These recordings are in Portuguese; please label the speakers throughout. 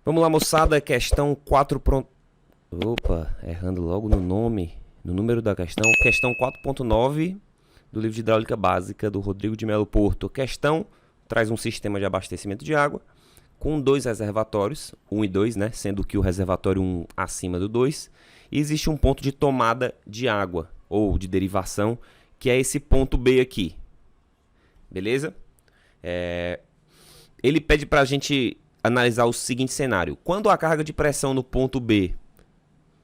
Speaker 1: Vamos lá, moçada, questão 4. Opa, errando logo no nome, no número da questão. Questão 4.9 do livro de Hidráulica Básica do Rodrigo de Melo Porto. Questão traz um sistema de abastecimento de água com dois reservatórios, 1 e 2, né? Sendo que o reservatório 1 acima do 2. E existe um ponto de tomada de água, ou de derivação, que é esse ponto B aqui. Beleza? Ele pede para a gente analisar o seguinte cenário. Quando a carga de pressão no ponto B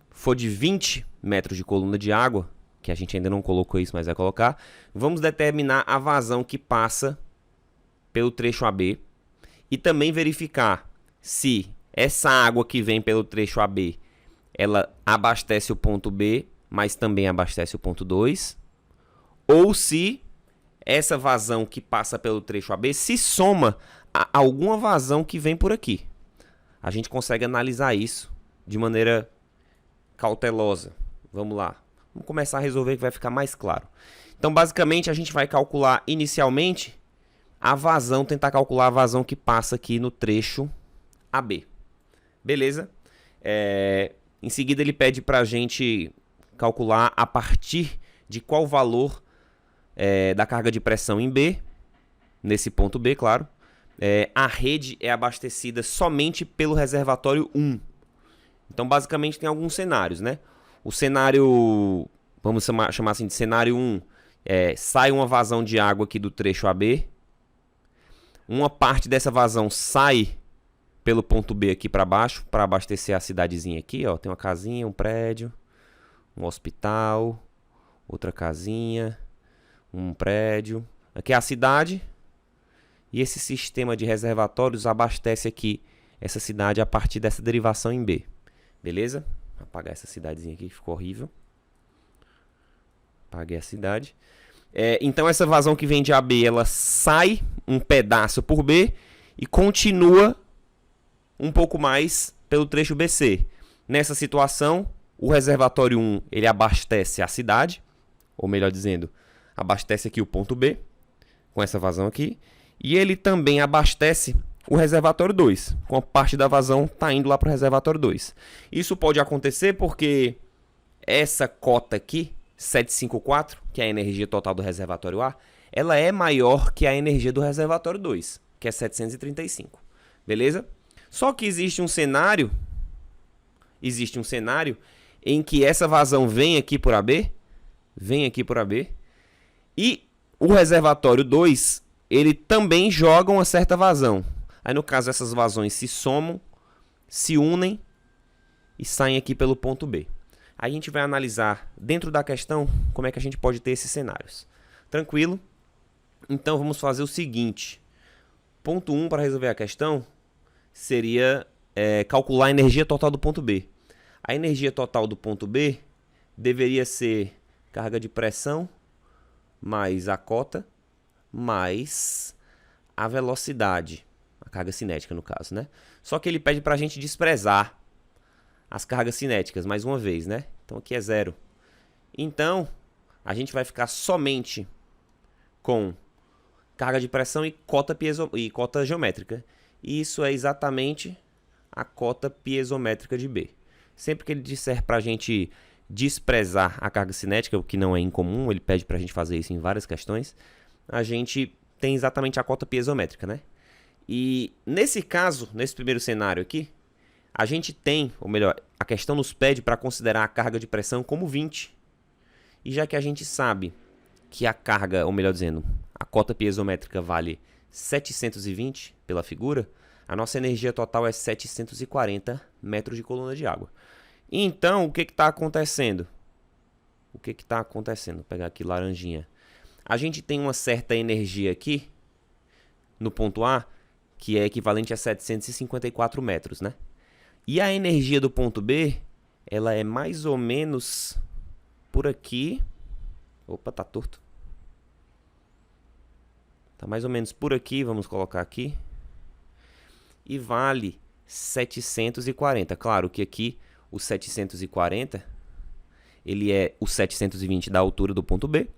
Speaker 1: for de 20 metros de coluna de água, que a gente ainda não colocou isso, mas vai colocar, vamos determinar a vazão que passa pelo trecho AB e também verificar se essa água que vem pelo trecho AB, ela abastece o ponto B, mas também abastece o ponto 2, ou se essa vazão que passa pelo trecho AB se soma a alguma vazão que vem por aqui. A gente consegue analisar isso de maneira cautelosa. Vamos lá. Vamos começar a resolver que vai ficar mais claro. Então, basicamente, a gente vai calcular inicialmente a vazão, tentar calcular a vazão que passa aqui no trecho AB. Beleza? Em seguida, ele pede para a gente calcular a partir de qual valor da carga de pressão em B, nesse ponto B, claro, a rede é abastecida somente pelo reservatório 1. Então, basicamente, tem alguns cenários, né? O cenário, vamos chamar assim de cenário 1, sai uma vazão de água aqui do trecho AB. Uma parte dessa vazão sai pelo ponto B aqui para baixo, para abastecer a cidadezinha aqui, ó. Tem uma casinha, um prédio, um hospital, outra casinha, um prédio. Aqui é a cidade. E esse sistema de reservatórios abastece aqui essa cidade a partir dessa derivação em B. Beleza? Vou apagar essa cidadezinha aqui, ficou horrível. Apaguei a cidade. Então essa vazão que vem de AB, ela sai um pedaço por B e continua um pouco mais pelo trecho BC. Nessa situação, o reservatório 1 ele abastece a cidade, ou melhor dizendo, abastece aqui o ponto B, com essa vazão aqui. E ele também abastece o reservatório 2, com a parte da vazão está indo lá para o reservatório 2. Isso pode acontecer porque essa cota aqui, 754, que é a energia total do reservatório A, ela é maior que a energia do reservatório 2, que é 735. Beleza? Só que existe um cenário em que essa vazão vem aqui por AB, e o reservatório 2, ele também joga uma certa vazão. Aí, no caso, essas vazões se somam, se unem e saem aqui pelo ponto B. Aí a gente vai analisar dentro da questão como é que a gente pode ter esses cenários. Tranquilo? Então, vamos fazer o seguinte. Ponto 1 para resolver a questão seria calcular a energia total do ponto B. A energia total do ponto B deveria ser carga de pressão mais a cota mais a velocidade, a carga cinética no caso, né? Só que ele pede para a gente desprezar as cargas cinéticas, mais uma vez, né? Então aqui é 0. Então, a gente vai ficar somente com carga de pressão e cota geométrica. E isso é exatamente a cota piezométrica de B. Sempre que ele disser para a gente desprezar a carga cinética, o que não é incomum, ele pede para a gente fazer isso em várias questões, a gente tem exatamente a cota piezométrica, né? E nesse caso, nesse primeiro cenário aqui, a gente tem, ou melhor, a questão nos pede para considerar a carga de pressão como 20. E já que a gente sabe que a carga, ou melhor dizendo, a cota piezométrica vale 720 pela figura, a nossa energia total é 740 metros de coluna de água. Então, o que está acontecendo? Vou pegar aqui laranjinha. A gente tem uma certa energia aqui, no ponto A, que é equivalente a 754 metros, né? E a energia do ponto B, ela é mais ou menos por aqui. Opa, tá torto. Tá mais ou menos por aqui, vamos colocar aqui. E vale 740. Claro que aqui o 740, ele é o 720 da altura do ponto B,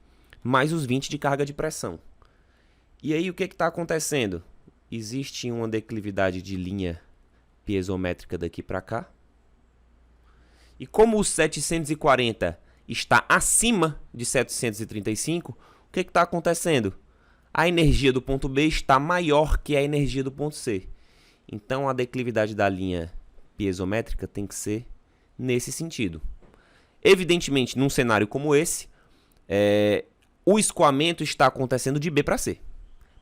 Speaker 1: mais os 20 de carga de pressão. E aí o que está acontecendo? Existe uma declividade de linha piezométrica daqui para cá. E como o 740 está acima de 735, o que está acontecendo? A energia do ponto B está maior que a energia do ponto C. Então a declividade da linha piezométrica tem que ser nesse sentido. Evidentemente, num cenário como esse, o escoamento está acontecendo de B para C.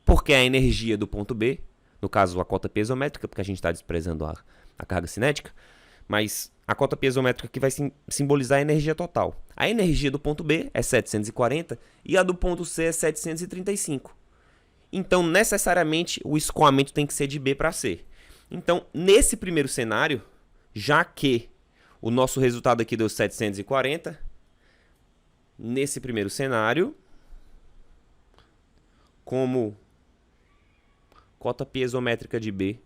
Speaker 1: Porque a energia do ponto B, no caso a cota piezométrica, porque a gente está desprezando a carga cinética, mas a cota piezométrica aqui vai simbolizar a energia total. A energia do ponto B é 740 e a do ponto C é 735. Então, necessariamente, o escoamento tem que ser de B para C. Então, nesse primeiro cenário, já que o nosso resultado aqui deu 740, nesse primeiro cenário, como cota piezométrica de B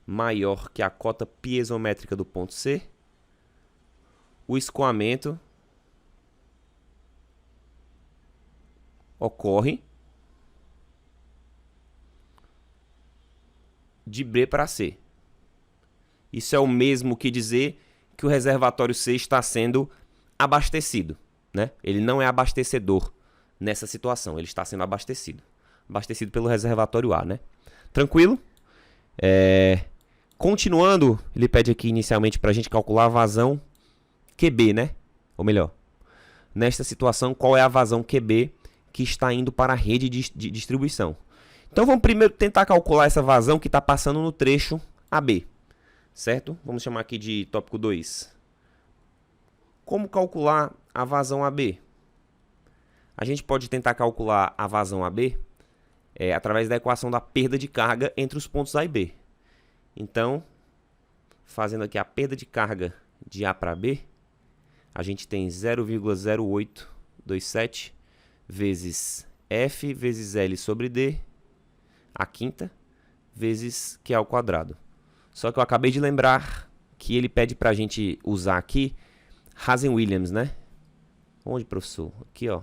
Speaker 1: maior que a cota piezométrica do ponto C, o escoamento ocorre de B para C. Isso é o mesmo que dizer que o reservatório C está sendo abastecido, né? Ele não é abastecedor nessa situação, ele está sendo abastecido. Abastecido pelo reservatório A, né? Tranquilo? Continuando, ele pede aqui inicialmente para a gente calcular a vazão QB, né? Ou melhor, nesta situação, qual é a vazão QB que está indo para a rede de distribuição? Então vamos primeiro tentar calcular essa vazão que está passando no trecho AB, certo? Vamos chamar aqui de tópico 2. Como calcular a vazão AB? A gente pode tentar calcular a vazão AB através da equação da perda de carga entre os pontos A e B. Então, fazendo aqui a perda de carga de A para B, a gente tem 0,0827 vezes F vezes L sobre D, a quinta, vezes Q ao quadrado. Só que eu acabei de lembrar que ele pede para a gente usar aqui Hazen-Williams, né? Onde, professor? Aqui, ó.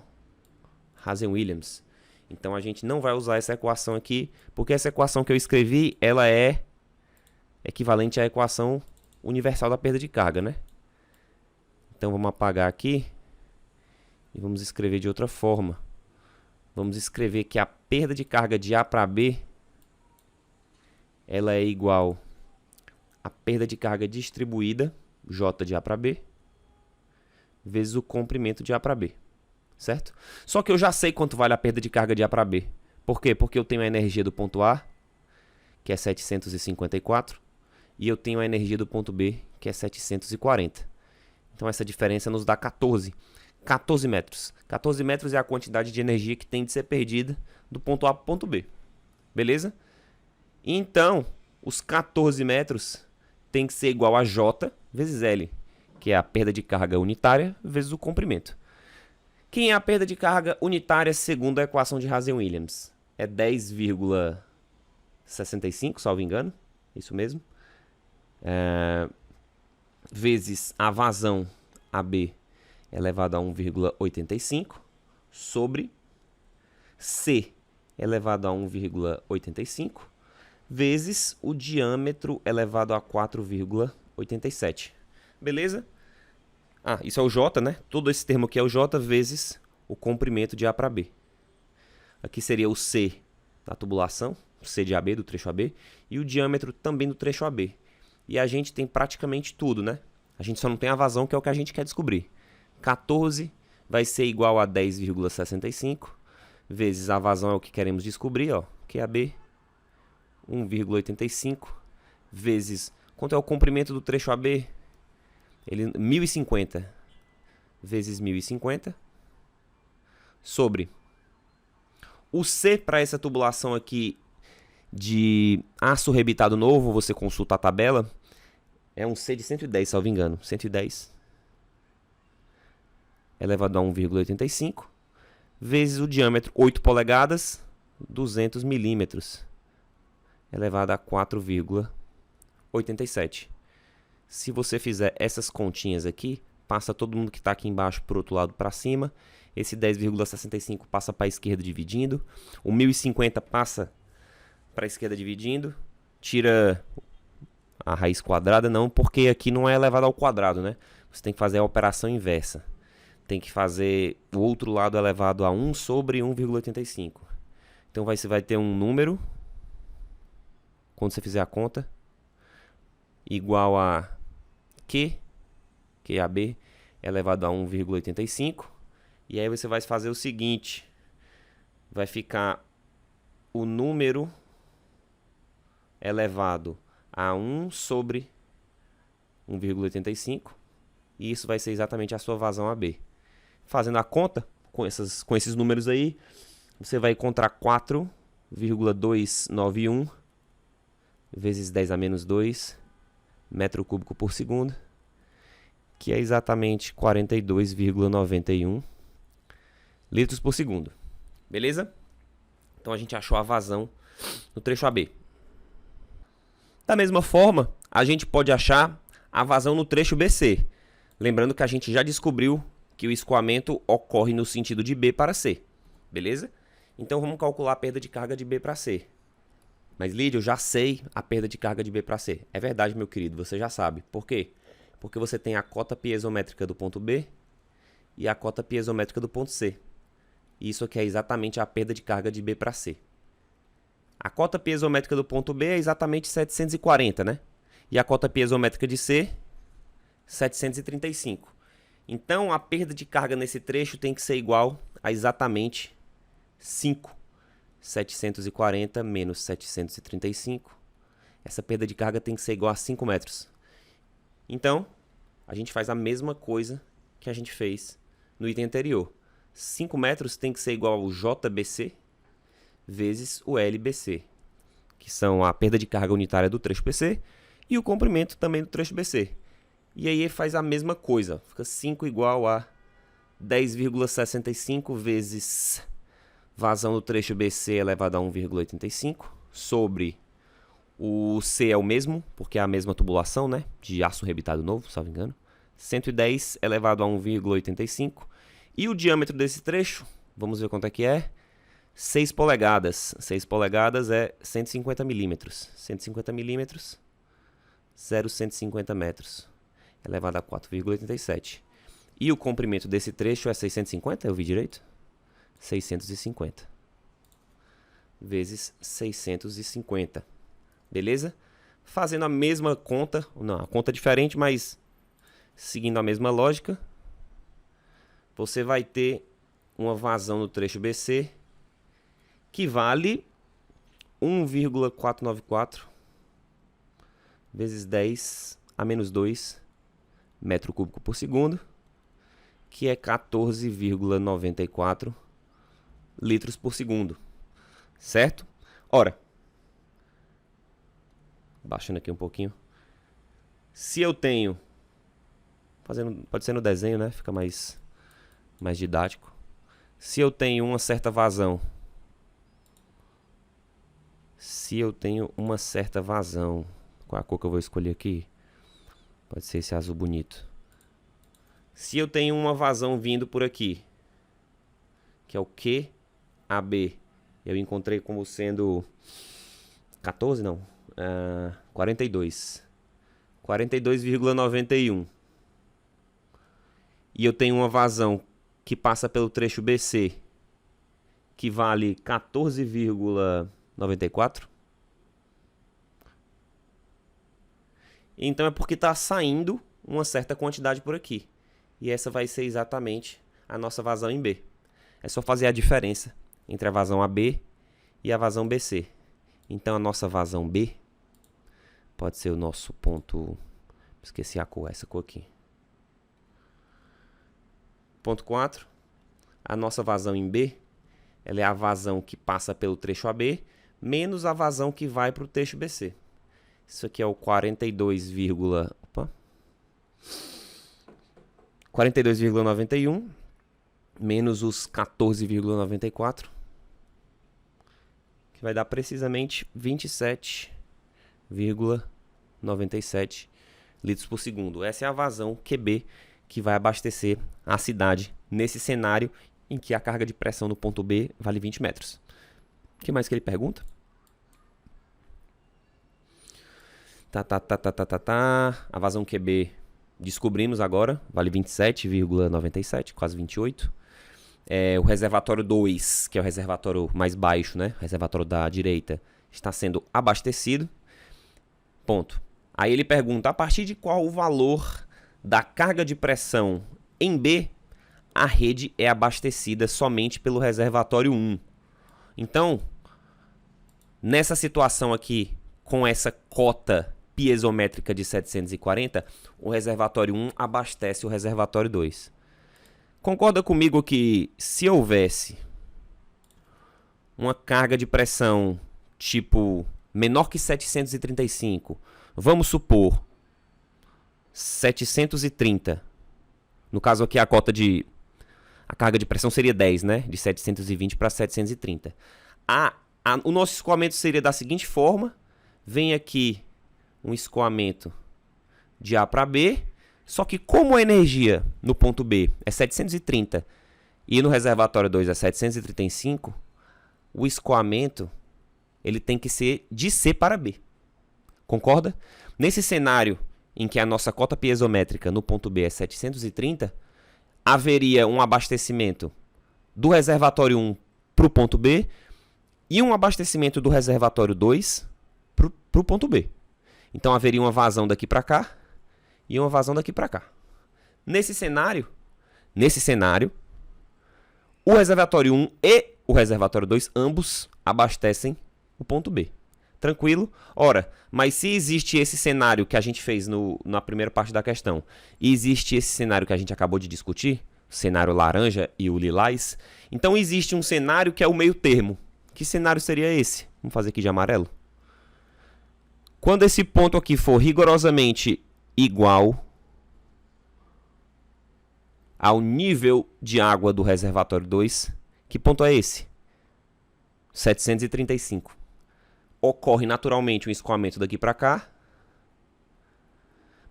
Speaker 1: Hazen-Williams. Então a gente não vai usar essa equação aqui, porque essa equação que eu escrevi, ela é equivalente à equação universal da perda de carga, né? Então vamos apagar aqui e vamos escrever de outra forma. Vamos escrever que a perda de carga de A para B, ela é igual a perda de carga distribuída, J de A para B, vezes o comprimento de A para B, certo? Só que eu já sei quanto vale a perda de carga de A para B. Por quê? Porque eu tenho a energia do ponto A, que é 754, e eu tenho a energia do ponto B, que é 740. Então essa diferença nos dá 14 metros. 14 metros é a quantidade de energia que tem de ser perdida do ponto A para o ponto B. Beleza? Então, os 14 metros tem que ser igual a J vezes L, que é a perda de carga unitária vezes o comprimento. Quem é a perda de carga unitária segundo a equação de Hazen-Williams? É 10,65, salvo engano. Isso mesmo. Vezes a vazão AB elevado a 1,85 sobre C elevado a 1,85 vezes o diâmetro elevado a 4,87. Beleza? Isso é o J, né? Todo esse termo aqui é o J vezes o comprimento de A para B. Aqui seria o C da tubulação, o C de AB, do trecho AB, e o diâmetro também do trecho AB. E a gente tem praticamente tudo, né? A gente só não tem a vazão, que é o que a gente quer descobrir. 14 vai ser igual a 10,65 vezes a vazão é o que queremos descobrir, ó, que é AB, 1,85 vezes... Quanto é o comprimento do trecho AB? 1050 vezes 1050 sobre o C para essa tubulação aqui de aço rebitado novo, você consulta a tabela, é um C de 110, salvo engano, 110 elevado a 1,85 vezes o diâmetro 8 polegadas, 200 milímetros elevado a 4,87. Se você fizer essas continhas aqui, passa todo mundo que está aqui embaixo para o outro lado para cima. Esse 10,65 passa para a esquerda dividindo. O 1050 passa para a esquerda dividindo. Tira a raiz quadrada, não, porque aqui não é elevado ao quadrado, né? Você tem que fazer a operação inversa. Tem que fazer o outro lado elevado a 1 sobre 1,85. Então você vai ter um número, quando você fizer a conta, igual a QAB elevado a 1,85. E aí você vai fazer o seguinte, vai ficar o número elevado a 1 sobre 1,85. E isso vai ser exatamente a sua vazão AB. Fazendo a conta com esses números aí, você vai encontrar 4,291 vezes 10 a menos 2 metro cúbico por segundo, que é exatamente 42,91 litros por segundo. Beleza? Então a gente achou a vazão no trecho AB. Da mesma forma, a gente pode achar a vazão no trecho BC. Lembrando que a gente já descobriu que o escoamento ocorre no sentido de B para C. Beleza? Então vamos calcular a perda de carga de B para C. Mas, Lídio, eu já sei a perda de carga de B para C. É verdade, meu querido, você já sabe. Por quê? Porque você tem a cota piezométrica do ponto B e a cota piezométrica do ponto C. Isso aqui é exatamente a perda de carga de B para C. A cota piezométrica do ponto B é exatamente 740, né? E a cota piezométrica de C, 735. Então, a perda de carga nesse trecho tem que ser igual a exatamente 5. 740 menos 735. Essa perda de carga tem que ser igual a 5 metros. Então, a gente faz a mesma coisa que a gente fez no item anterior. 5 metros tem que ser igual ao JBC vezes o LBC, que são a perda de carga unitária do trecho BC e o comprimento também do trecho BC. E aí faz a mesma coisa. Fica 5 igual a 10,65 vezes vazão do trecho BC elevado a 1,85 sobre o C é o mesmo, porque é a mesma tubulação, né? De aço rebitado novo, se não me engano. 110 elevado a 1,85. E o diâmetro desse trecho, vamos ver quanto é que é. 6 polegadas. 6 polegadas é 150 milímetros. 150 milímetros, 0,150 metros. Elevado a 4,87. E o comprimento desse trecho é 650? Eu vi direito? 650. Vezes 650. Beleza? Fazendo a mesma conta. Não, a conta é diferente, mas seguindo a mesma lógica. Você vai ter uma vazão no trecho BC que vale 1,494 vezes 10 a menos 2 metro cúbico por segundo, que é 14,94 litros por segundo, certo? Ora, baixando aqui um pouquinho, se eu tenho, pode ser no desenho, né? Fica mais didático. Se eu tenho uma certa vazão, qual a cor que eu vou escolher aqui? Pode ser esse azul bonito. Se eu tenho uma vazão vindo por aqui, que é o QAB, eu encontrei como sendo 14, não, 42. 42,91. E eu tenho uma vazão que passa pelo trecho BC, que vale 14,94. Então é porque está saindo uma certa quantidade por aqui. E essa vai ser exatamente a nossa vazão em B. É só fazer a diferença entre a vazão AB e a vazão BC. Então a nossa vazão B pode ser o nosso ponto... Esqueci a cor, essa cor aqui. Ponto 4. A nossa vazão em B, ela é a vazão que passa pelo trecho AB, menos a vazão que vai para o trecho BC. Isso aqui é o 42,91 menos os 14,94, que vai dar precisamente 27,97 litros por segundo. Essa é a vazão QB que vai abastecer a cidade nesse cenário em que a carga de pressão no ponto B vale 20 metros. O que mais que ele pergunta? A vazão QB descobrimos agora, vale 27,97, quase 28. O reservatório 2, que é o reservatório mais baixo, né? O reservatório da direita, está sendo abastecido. Ponto. Aí ele pergunta, a partir de qual o valor da carga de pressão em B, a rede é abastecida somente pelo reservatório 1. Então, nessa situação aqui, com essa cota piezométrica de 740, o reservatório 1 abastece o reservatório 2. Concorda comigo que se houvesse uma carga de pressão tipo menor que 735, vamos supor 730, no caso aqui a carga de pressão seria 10, né? De 720 para 730. O nosso escoamento seria da seguinte forma, vem aqui um escoamento de A para B, só que como a energia no ponto B é 730 e no reservatório 2 é 735, o escoamento ele tem que ser de C para B. Concorda? Nesse cenário em que a nossa cota piezométrica no ponto B é 730, haveria um abastecimento do reservatório 1 para o ponto B e um abastecimento do reservatório 2 para o ponto B. Então haveria uma vazão daqui para cá e uma vazão daqui para cá. Nesse cenário, o reservatório 1 e o reservatório 2 ambos abastecem o ponto B. Tranquilo? Ora, mas se existe esse cenário que a gente fez na primeira parte da questão e existe esse cenário que a gente acabou de discutir, o cenário laranja e o lilás, então existe um cenário que é o meio termo. Que cenário seria esse? Vamos fazer aqui de amarelo. Quando esse ponto aqui for rigorosamente igual ao nível de água do reservatório 2, que ponto é esse? 735. Ocorre naturalmente um escoamento daqui para cá.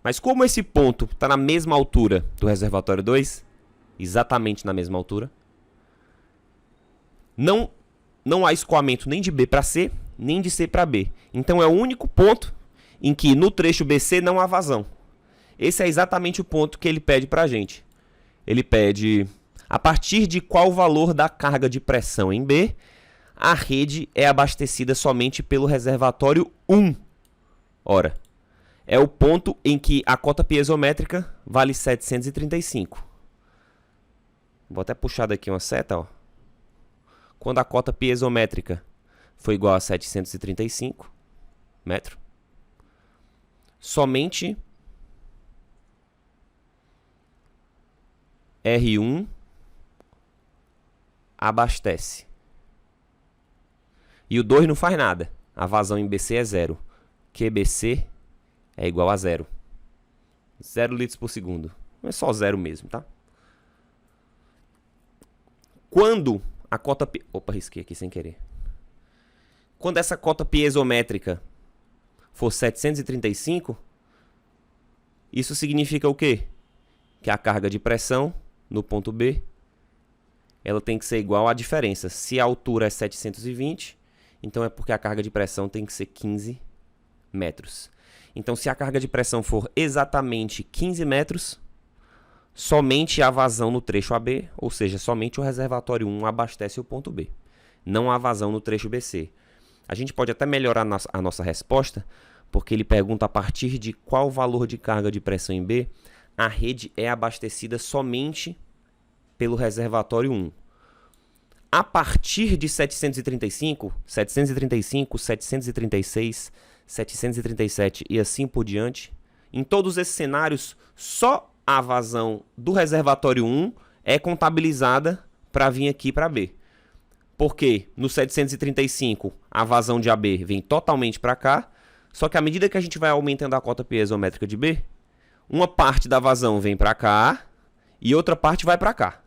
Speaker 1: Mas como esse ponto está na mesma altura do reservatório 2, exatamente na mesma altura, não há escoamento nem de B para C, nem de C para B. Então é o único ponto em que no trecho BC não há vazão. Esse é exatamente o ponto que ele pede para a gente. Ele pede a partir de qual valor da carga de pressão em B, a rede é abastecida somente pelo reservatório 1. Ora, é o ponto em que a cota piezométrica vale 735. Vou até puxar daqui uma seta, ó. Quando a cota piezométrica foi igual a 735 metros, somente R1 abastece. E o 2 não faz nada. A vazão em BC é 0. QBC é igual a 0. 0 litros por segundo. Não é só 0 mesmo, tá? Quando a cota... Opa, risquei aqui sem querer. Quando essa cota piezométrica for 735, isso significa o quê? Que a carga de pressão no ponto B, ela tem que ser igual à diferença. Se a altura é 720, então é porque a carga de pressão tem que ser 15 metros. Então, se a carga de pressão for exatamente 15 metros, somente a vazão no trecho AB, ou seja, somente o reservatório 1 abastece o ponto B. Não há vazão no trecho BC. A gente pode até melhorar a nossa resposta, porque ele pergunta a partir de qual valor de carga de pressão em B, a rede é abastecida somente pelo reservatório 1. A partir de 735, 736, 737 e assim por diante, em todos esses cenários, só a vazão do reservatório 1 é contabilizada para vir aqui para B. Porque no 735 a vazão de AB vem totalmente para cá, só que à medida que a gente vai aumentando a cota piezométrica de B, uma parte da vazão vem para cá e outra parte vai para cá.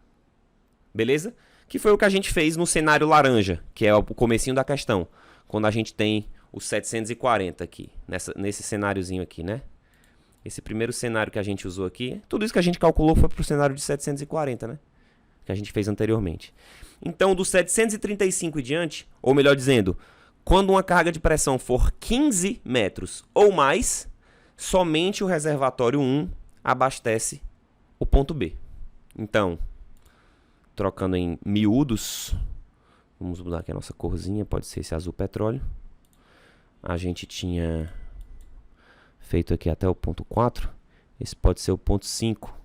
Speaker 1: Beleza? Que foi o que a gente fez no cenário laranja, que é o comecinho da questão, quando a gente tem os 740 aqui, nesse cenáriozinho aqui, né? Esse primeiro cenário que a gente usou aqui, tudo isso que a gente calculou foi para o cenário de 740, né? Que a gente fez anteriormente. Então, do 735 e diante, ou melhor dizendo, Quando uma carga de pressão for 15 metros ou mais, somente o reservatório 1 abastece o ponto B. Então, trocando em miúdos, vamos mudar aqui a nossa corzinha, pode ser esse azul petróleo. A gente tinha feito aqui até o ponto 4, esse pode ser o ponto 5.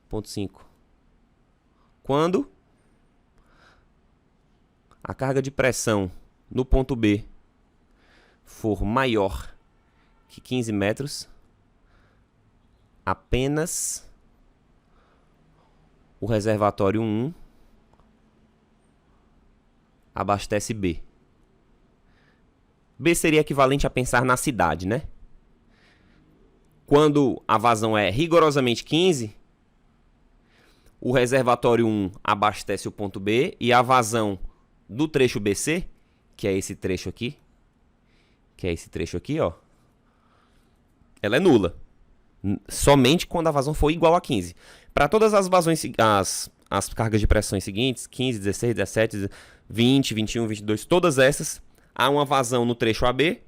Speaker 1: Ponto 5. Quando a carga de pressão no ponto B for maior que 15 metros, apenas o reservatório 1 abastece B. B seria equivalente a pensar na cidade, né? Quando a vazão é rigorosamente 15, o reservatório 1 abastece o ponto B e a vazão do trecho BC, que é esse trecho aqui, ó, ela é nula. Somente quando a vazão for igual a 15. Para todas as vazões, as cargas de pressão seguintes, 15, 16, 17, 20, 21, 22, todas essas, há uma vazão no trecho AB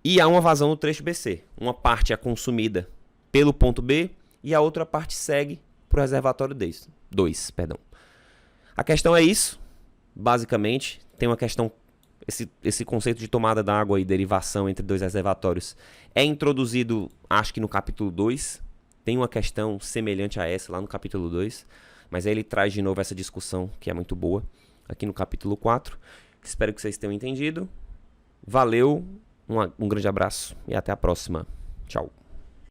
Speaker 1: e há uma vazão no trecho BC. Uma parte é consumida pelo ponto B e a outra parte segue para o reservatório 2. A questão é isso, basicamente. Tem uma questão, esse conceito de tomada da água e derivação entre dois reservatórios é introduzido, acho que no capítulo 2. Tem uma questão semelhante a essa lá no capítulo 2, mas aí ele traz de novo essa discussão que é muito boa aqui no capítulo 4. Espero que vocês tenham entendido. Valeu, um grande abraço e até a próxima. Tchau.